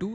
2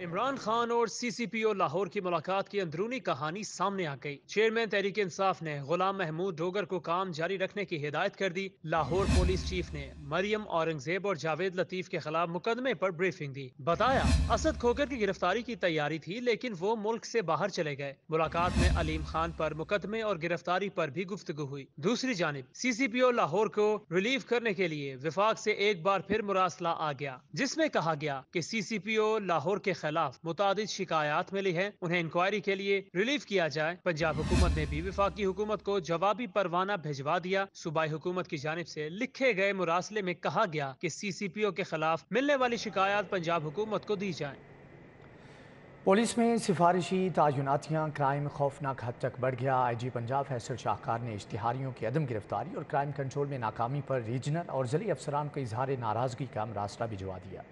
عمران خان اور سی سی پی او لاہور کی ملاقات کی اندرونی کہانی سامنے آ گئی۔ چیئرمین تحریک انصاف نے غلام محمود ڈوگر کو کام جاری رکھنے کی ہدایت کر دی۔ لاہور پولیس چیف نے مریم اورنگزیب اور جاوید لطیف کے خلاف مقدمے پر بریفنگ دی۔ بتایا اسد کھوکر کی گرفتاری کی تیاری تھی لیکن وہ ملک سے باہر چلے گئے۔ ملاقات میں علیم خان پر مقدمے اور گرفتاری پر بھی گفتگو ہوئی۔ دوسری جانب سی سی پی او لاہور کو ریلیف کرنے کے لیے وفاق سے ایک بار پھر مراسلہ آ گیا، جس میں کہا گیا کہ سی سی پی او لاہور کے خلاف متعدد شکایات ملی ہیں، انہیں انکوائری کے لیے ریلیف کیا جائے۔ پنجاب حکومت نے بھی وفاقی حکومت کو جوابی پروانہ بھجوا دیا۔ صوبائی حکومت کی جانب سے لکھے گئے مراسلے میں کہا گیا کہ سی سی پی او کے خلاف ملنے والی شکایات پنجاب حکومت کو دی جائیں۔ پولیس میں سفارشی تعیناتیاں، کرائم خوفناک حد تک بڑھ گیا۔ آئی جی پنجاب فیصل شاہکار نے اشتہاریوں کی عدم گرفتاری اور کرائم کنٹرول میں ناکامی پر ریجنل اور ضلعی افسران کو اظہار ناراضگی کا مراسلہ بھجوا دیا۔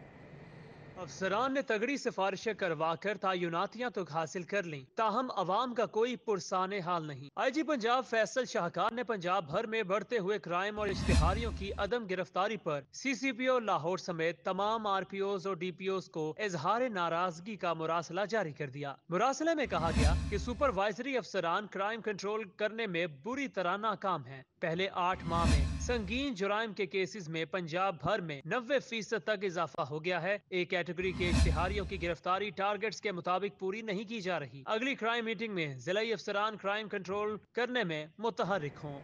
افسران نے تگڑی سفارشیں کروا کر تعیناتیاں تو حاصل کر لیں، تاہم عوام کا کوئی پرسان حال نہیں۔ آئی جی پنجاب فیصل شاہکار نے پنجاب بھر میں بڑھتے ہوئے کرائم اور اشتہاریوں کی عدم گرفتاری پر سی سی پی او لاہور سمیت تمام آر پی اوز اور ڈی پی اوز کو اظہار ناراضگی کا مراسلہ جاری کر دیا۔ مراسلے میں کہا گیا کہ سپروائزری افسران کرائم کنٹرول کرنے میں بری طرح ناکام ہیں۔ پہلے 8 ماہ میں سنگین جرائم کے کیسز میں پنجاب بھر میں 90% تک اضافہ ہو گیا ہے۔ ایک کیٹیگری کے اشتہاریوں کی گرفتاری ٹارگٹس کے مطابق پوری نہیں کی جا رہی۔ اگلی کرائم میٹنگ میں ضلعی افسران کرائم کنٹرول کرنے میں متحرک ہوں۔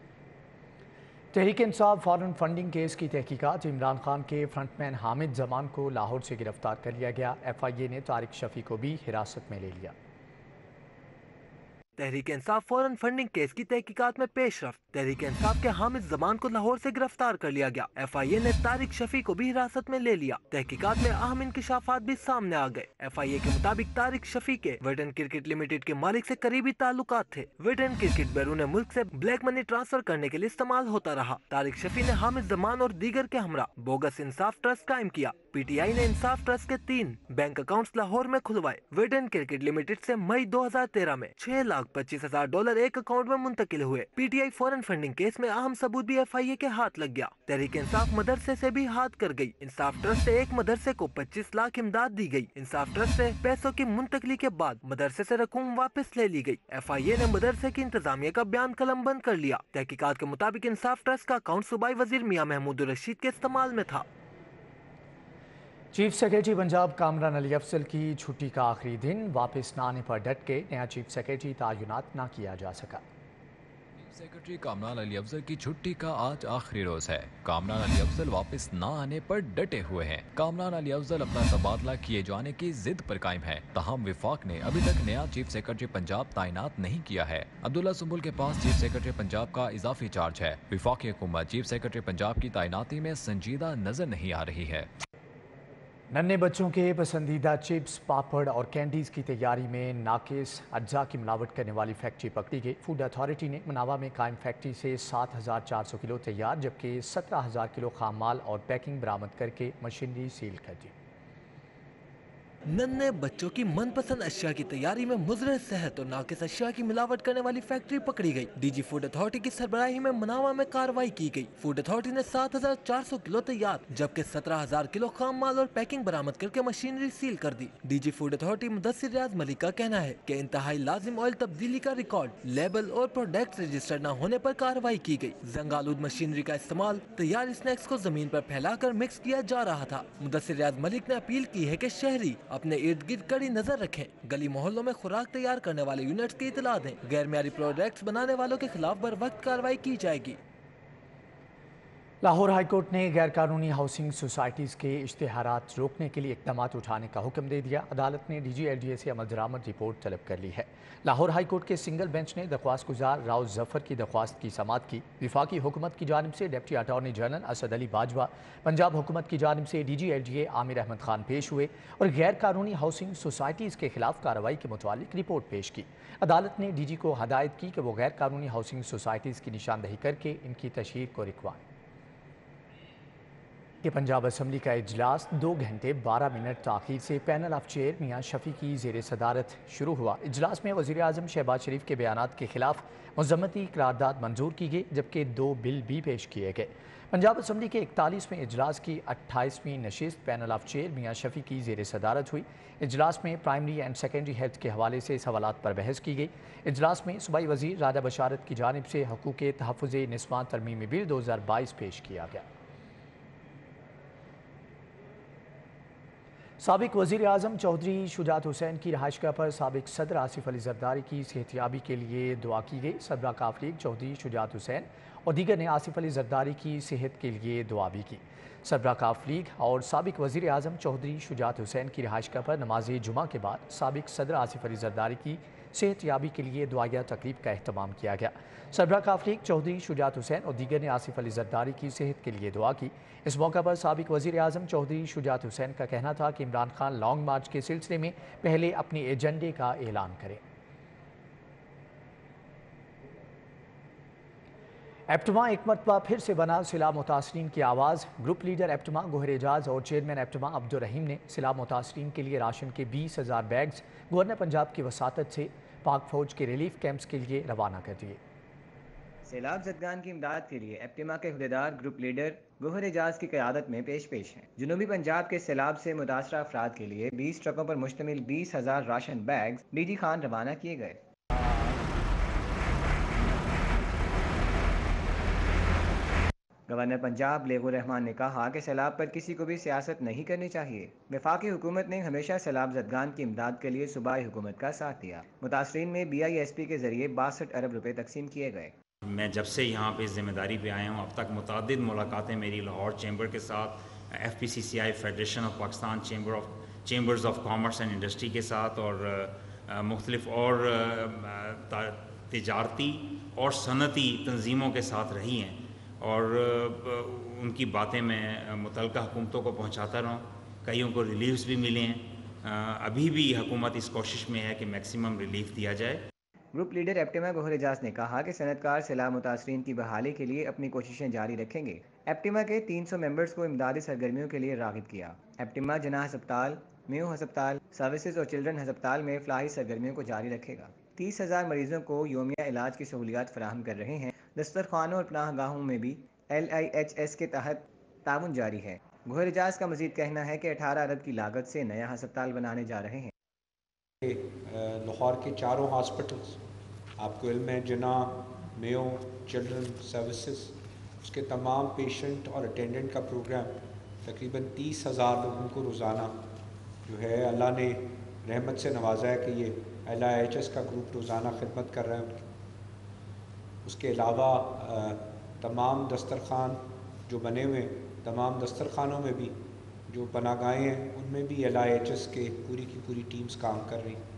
Tehreek Insaf foreign funding case کی تحقیقات، عمران خان کے فرنٹ مین حامد زمان کو لاہور سے گرفتار کر لیا گیا۔ ایف آئی اے نے طارق شفیع کو بھی حراست میں لے لیا۔ تحریک انصاف فورن فنڈنگ کیس کی تحقیقات میں پیش رفت، تحریک انصاف کے حامد زمان کو لاہور سے گرفتار کر لیا گیا۔ ایف آئی اے نے طارق شفیع کو بھی حراست میں لے لیا۔ تحقیقات میں اہم انکشافات بھی سامنے آ گئے۔ ایف آئی اے کے مطابق طارق شفیع کے ویڈن کرکٹ لمیٹڈ کے مالک سے قریبی تعلقات تھے۔ ویڈن کرکٹ بیرون ملک سے بلیک منی ٹرانسفر کرنے کے لیے استعمال ہوتا رہا۔ طارق شفیع نے حامد زمان اور دیگر کے ہمراہ بوگس انصاف ٹرسٹ قائم کیا۔ پی ٹی آئی نے انصاف ٹرسٹ کے 3 بینک اکاؤنٹس لاہور میں کھلوائے۔ ویڈن کرکٹ لمیٹڈ سے مئی 2013 میں $6,25,000 ایک اکاؤنٹ میں منتقل ہوئے۔ P T I foreign funding case میں اہم ثبوت بھی ایف آئی اے کے ہاتھ لگ گیا۔ تحریک انصاف مدرسے سے بھی ہاتھ کر گئی۔ انصاف ٹرسٹ سے ایک مدرسے کو 25 لاکھ امداد دی گئی۔ انصاف ٹرسٹ سے پیسوں کی منتقلی کے بعد مدرسے سے رقم واپس لے لی گئی۔ ایف آئی اے نے مدرسے کی انتظامیہ کا بیان قلم بند کر لیا۔ تحقیقات کے مطابق انصاف ٹرسٹ کا اکاؤنٹ صوبائی وزیر میاں محمود الرشید کے استعمال میں تھا۔ چیف سیکریٹری پنجاب کامران علی افضل کی چھٹی کا آخری دن، واپس نہ آنے پر ڈٹ کے نیا چیف سیکریٹری تعینات نہ کیا جا سکا۔ چیف سیکریٹری کامران علی افضل کی چھٹی کا آج آخری روز ہے۔ کامران علی افضل واپس نہ آنے پر ڈٹے ہوئے ہیں۔ کامران علی افضل اپنا تبادلہ کیے جانے کی ضد پر قائم ہے، تاہم وفاق نے ابھی تک نیا چیف سیکریٹری پنجاب تعینات نہیں کیا ہے۔ عبداللہ سنبل کے پاس چیف سیکریٹری پنجاب کا اضافی چارج ہے۔ وفاقی حکومت چیف سیکریٹری پنجاب کی تعیناتی میں سنجیدہ نظر نہیں آ رہی ہے۔ ننھے بچوں کے پسندیدہ چپس، پاپڑ اور کینڈیز کی تیاری میں ناقص اجزاء کی ملاوٹ کرنے والی فیکٹری پکڑی گئی۔ فوڈ اتھارٹی نے مناوا میں قائم فیکٹری سے 7,400 کلو تیار جبکہ 17,000 کلو خام مال اور پیکنگ برآمد کر کے مشینری سیل کر دی۔ ننھے بچوں کی من پسند اشیاء کی تیاری میں مضر صحت اور ناقص اشیاء کی ملاوٹ کرنے والی فیکٹری پکڑی گئی۔ ڈی جی فوڈ اتھارٹی کی سربراہی میں مناوا میں کارروائی کی گئی۔ فوڈ اتھارٹی نے 7,400 کلو تیار جبکہ 17,000 کلو خام مال اور پیکنگ برآمد کر کے مشینری سیل کر دی۔ D G food authority Mudassar Riaz Malik کا کہنا ہے کہ انتہائی لازم آئل تبدیلی کا ریکارڈ، لیبل اور پروڈکٹ رجسٹر نہ ہونے پر کارروائی کی گئی۔ زنگ آلود مشینری کا استعمال تیار اسنیکس کو زمین پر پھیلا کر مکس کیا جا رہا تھا۔ مدثر ریاض ملک نے اپیل کی ہے کہ شہری اپنے ارد گرد کڑی نظر رکھیں، گلی محلوں میں خوراک تیار کرنے والے یونٹس کی اطلاع دیں، غیر معیاری پروڈکٹس بنانے والوں کے خلاف بر وقت کارروائی کی جائے گی۔ لاہور ہائی کورٹ نے غیر قانونی ہاؤسنگ سوسائٹیز کے اشتہارات روکنے کے لیے اقدامات اٹھانے کا حکم دے دیا۔ عدالت نے D G L D A سے عمل درآمد رپورٹ طلب کر لی ہے۔ لاہور ہائی کورٹ کے سنگل بینچ نے درخواست گزار راؤ ظفر کی درخواست کی سماعت کی۔ وفاقی حکومت کی جانب سے deputy attorney general Asad Ali Bajwa, Punjab حکومت کی جانب سے D G L D A Amir Ahmed Khan پیش ہوئے اور غیر قانونی ہاؤسنگ سوسائٹیز کے خلاف کارروائی کے متعلق رپورٹ پیش کی۔ عدالت نے ڈی جی کو ہدایت کی کہ وہ غیر قانونی ہاؤسنگ سوسائٹیز کی نشاندہی کر کے ان کی تشہیر کو رکوائیں۔ کہ پنجاب اسمبلی کا اجلاس 2 گھنٹے 12 منٹ تاخیر سے پینل آف چیئر میاں شفیع کی زیر صدارت شروع ہوا۔ اجلاس میں وزیر اعظم شہباز شریف کے بیانات کے خلاف مذمتی قرارداد منظور کی گئی، جبکہ 2 بل بھی پیش کیے گئے۔ پنجاب اسمبلی کے 41ویں اجلاس کی 28ویں نشست پینل آف چیئر میاں شفیع کی زیر صدارت ہوئی۔ اجلاس میں پرائمری اینڈ سیکنڈری ہیلتھ کے حوالے سے سوالات پر بحث کی گئی۔ اجلاس میں صوبائی وزیر راجہ بشارت کی جانب سے حقوق تحفظ نسواں ترمیمی بل 2022 پیش کیا گیا۔ سابق وزیر اعظم چودھری شجاعت حسین کی رہائشگاہ پر سابق صدر آصف علی زرداری کی صحتیابی کے لیے دعا کی گئی۔ سربراہ کاف لیگ چودھری شجاعت حسین اور دیگر نے آصف علی زرداری کی صحت کے لیے دعا بھی کی۔ سربراہ کاف لیگ اور سابق وزیر اعظم چودھری شجاعت حسین کی رہائشگاہ پر نماز جمعہ کے بعد سابق صدر آصف علی زرداری کی صحت یابی کے لیے دعائیہ تقریب کا اہتمام کیا گیا۔ سربراہ کاف لیگ چودھری شجاعت حسین اور دیگر نے آصف علی زرداری کی صحت کے لیے دعا کی۔ اس موقع پر سابق وزیر اعظم چودھری شجاعت حسین کا کہنا تھا کہ عمران خان لانگ مارچ کے سلسلے میں پہلے اپنے ایجنڈے کا اعلان کریں۔ ایپٹما ایک مرتبہ پھر سے بنا سیلاب متاثرین کی آواز۔ گروپ لیڈر ایپٹما گوہر اعجاز اور چیئرمین ایپٹما عبدالرحیم نے سیلاب متاثرین کے لیے راشن کے 20,000 بیگز گورنر پنجاب کی وساطت سے پاک فوج کے ریلیف کیمپس کے لیے روانہ کر دیے۔ سیلاب زدگان کی امداد کے لیے ایپٹما کے عہدیدار گروپ لیڈر گوہر اعجاز کی قیادت میں پیش ہیں۔ جنوبی پنجاب کے سیلاب سے متاثرہ افراد کے لیے 20 ٹرکوں پر مشتمل 20,000 ration bags D G Khan روانہ کیے گئے۔ گورنر پنجاب لیگ الرحمان نے کہا کہ سیلاب پر کسی کو بھی سیاست نہیں کرنی چاہیے۔ وفاقی حکومت نے ہمیشہ سیلاب زدگان کی امداد کے لیے صوبائی حکومت کا ساتھ دیا۔ متاثرین میں BISP کے ذریعے 62 ارب روپے تقسیم کیے گئے۔ میں جب سے یہاں پہ ذمہ داری پہ آیا ہوں اب تک متعدد ملاقاتیں میری لاہور چیمبر کے ساتھ، FPCCI federation of Pakistan chambers of commerce and industry کے ساتھ اور مختلف اور تجارتی اور صنعتی تنظیموں کے ساتھ رہی ہیں، اور ان کی باتیں میں متعلقہ حکومتوں کو پہنچاتا رہا ہوں۔ کئیوں کو ریلیفز بھی ملے ہیں۔ ابھی بھی حکومت اس کوشش میں ہے کہ میکسیمم ریلیف دیا جائے۔ گروپ لیڈر ایپٹما گوہر اعجاز نے کہا کہ صنعت کار سیلاب متاثرین کی بحالی کے لیے اپنی کوششیں جاری رکھیں گے۔ ایپٹما کے 300 ممبرز کو امدادی سرگرمیوں کے لیے راغب کیا۔ ایپٹما جناح ہسپتال، میو ہسپتال، سروسز اور چلڈرن ہسپتال میں فلاحی سرگرمیوں کو جاری رکھے گا۔ 30,000 مریضوں کو یومیہ علاج کی سہولیات فراہم کر رہے ہیں۔ دسترخوانوں اور پناہ گاہوں میں بھی LIHS کے تحت تعاون جاری ہے۔ گوہر اعجاز کا مزید کہنا ہے کہ 18 ارب کی لاگت سے نیا ہسپتال بنانے جا رہے ہیں۔ لاہور کے چاروں ہاسپٹلز آپ کو علم ہے، جناح، میو، چلڈرن سروسز، اس کے تمام پیشنٹ اور اٹینڈنٹ کا پروگرام تقریباً 30,000 لوگوں کو روزانہ جو ہے اللہ نے رحمت سے نوازا ہے کہ یہ LIHS کا گروپ روزانہ خدمت کر رہے ہیں۔ اس کے علاوہ تمام دسترخوان جو بنے ہوئے ہیں، تمام دسترخوانوں میں بھی جو پناہ گاہیں ہیں ان میں بھی LIHS کے پوری کی پوری ٹیمز کام کر رہی ہیں۔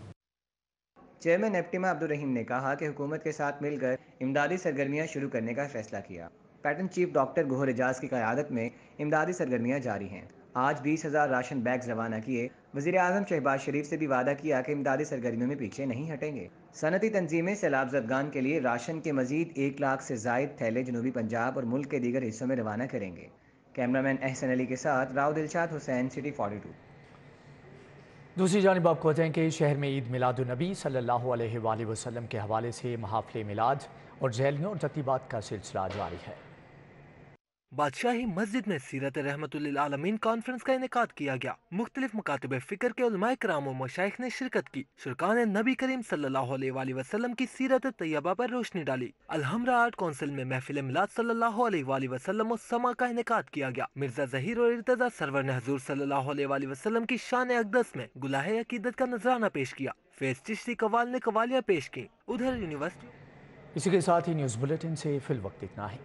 چیئرمین ایپٹما عبدالرحیم نے کہا کہ حکومت کے ساتھ مل کر امدادی سرگرمیاں شروع کرنے کا فیصلہ کیا۔ پیٹرن چیف ڈاکٹر گوہر اعجاز کی قیادت میں امدادی سرگرمیاں جاری ہیں۔ آج 20,000 راشن بیگز روانہ کیے۔ وزیر اعظم شہباز شریف سے بھی وعدہ کیا کہ امدادی سرگرمیوں میں پیچھے نہیں ہٹیں گے۔ صنعتی تنظیمیں سیلاب زدگان کے لیے راشن کے مزید 1 لاکھ سے زائد تھیلے جنوبی پنجاب اور ملک کے دیگر حصوں میں روانہ کریں گے۔ کیمرامین احسن علی کے ساتھ راؤ دلشاد حسین، سٹی 42۔ دوسری جانب آپ کو بتائیں کہ شہر میں عید میلاد النبی صلی اللہ علیہ وآلہ وسلم کے حوالے سے محافل میلاد اور جھیلیوں اور تقریبات کا سلسلہ جاری ہے۔ بادشاہی مسجد میں سیرت رحمت للعالمین کانفرنس کا انعقاد کیا گیا۔ مختلف مکاتب فکر کے علماء کرام و مشائخ نے شرکت کی۔ شرکا نے نبی کریم صلی اللہ علیہ وآلہ وسلم کی سیرت طیبہ پر روشنی ڈالی۔ الحمرا آرٹ کونسل میں محفل میلاد صلی اللہ علیہ وآلہ وسلم و سما کا انعقاد کیا گیا۔ مرزا ظہیر اور ارتضیٰ سرور نے حضور صلی اللہ علیہ وآلہ وسلم کی شان اقدس میں گلاہ عقیدت کا نذرانہ پیش کیا۔ فیض چشتی قوال نے قوالیاں پیش کی۔ ادھر یونیورسٹی اسی کے ساتھ ہی نیوز بلیٹن سے فی الوقت اتنا ہے۔